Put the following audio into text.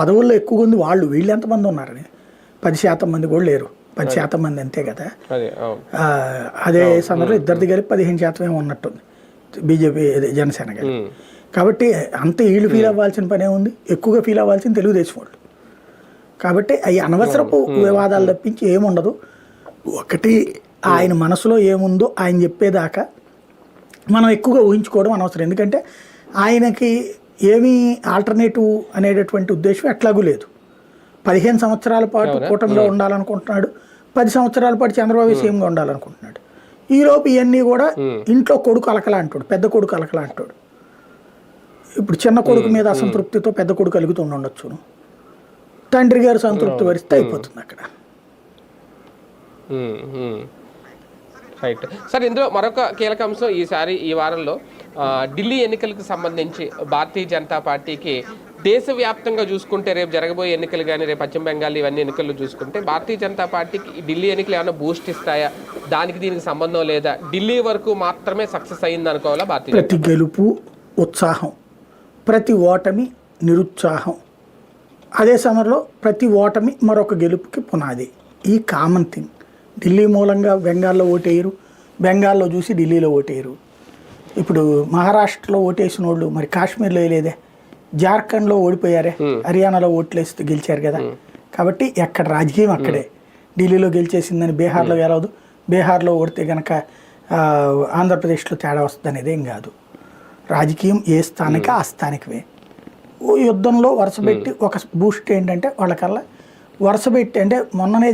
పదవుల్లో ఎక్కువ ఉంది వాళ్ళు, వీళ్ళు ఎంతమంది ఉన్నారని 10% మంది కూడా లేరు, 10% మంది అంతే కదా. అదే సమయంలో ఇద్దరిది కలిపి 15% ఏమో ఉన్నట్టుంది బీజేపీ జనసేన గారు. కాబట్టి అంత వీళ్ళు ఫీల్ అవ్వాల్సిన పనే ఉంది, ఎక్కువగా ఫీల్ అవ్వాల్సిన తెలుగుదేశం వాళ్ళు. కాబట్టి అవి అనవసరపు వివాదాలు తప్పించి ఏముండదు. ఒకటి ఆయన మనసులో ఏముందో ఆయన చెప్పేదాకా మనం ఎక్కువగా ఊహించుకోవడం అనవసరం. ఎందుకంటే ఆయనకి ఏమీ ఆల్టర్నేటివ్ అనేటటువంటి ఉద్దేశం ఎట్లాగూ లేదు. 15 సంవత్సరాల పాటు కూటమిలో ఉండాలనుకుంటున్నాడు, 10 సంవత్సరాల పాటు చంద్రబాబు సీఎంగా ఉండాలనుకుంటున్నాడు. ఈలోపు ఇవన్నీ కూడా ఇంట్లో కొడుకు అలకలా అంటాడు, పెద్ద కొడుకు అలకలా అంటాడు. ఇప్పుడు చిన్న కొడుకు మీద అసంతృప్తితో పెద్ద కొడుకు కలుగుతూ ఉండొచ్చును, తండ్రి గారు సంతృప్తి వరిస్తే అయిపోతుంది అక్కడ. రైట్ సార్, ఇందులో మరొక కీలక అంశం ఈ వారంలో ఢిల్లీ ఎన్నికలకు సంబంధించి భారతీయ జనతా పార్టీకి దేశవ్యాప్తంగా చూసుకుంటే రేపు జరగబోయే ఎన్నికలు కానీ రేపు పశ్చిమ బెంగాల్ ఇవన్నీ ఎన్నికలు చూసుకుంటే భారతీయ జనతా పార్టీకి ఢిల్లీ ఎన్నికలు ఏమైనా బూస్ట్ ఇస్తాయా, దీనికి సంబంధం లేదా, ఢిల్లీ వరకు మాత్రమే సక్సెస్ అయింది అనుకోవాలా భారతీయ? ప్రతి గెలుపు ఉత్సాహం, ప్రతి ఓటమి నిరుత్సాహం, అదే సమయంలో ప్రతి ఓటమి మరొక గెలుపుకి పునాది. ఈ కామన్ థింగ్. ఢిల్లీ మూలంగా బెంగాల్లో ఓటేయరు, బెంగాల్లో చూసి ఢిల్లీలో ఓటేయరు. ఇప్పుడు మహారాష్ట్రలో ఓటేసిన వాళ్ళు మరి కాశ్మీర్లో వేయలేదే, జార్ఖండ్లో ఓడిపోయారే, హర్యానాలో ఓట్లేస్తే గెలిచారు కదా. కాబట్టి ఎక్కడ రాజకీయం అక్కడే. ఢిల్లీలో గెలిచేసిందని బీహార్లో గెలవదు, బీహార్లో ఓడితే కనుక ఆంధ్రప్రదేశ్లో తేడా వస్తుంది అనేది ఏం కాదు. రాజకీయం ఏ స్థానిక ఆ స్థానికమే. యుద్ధంలో వరుసపెట్టి ఒక బూస్ట్ ఏంటంటే వాళ్ళకల్లా వరుసపెట్టి, అంటే మొన్ననే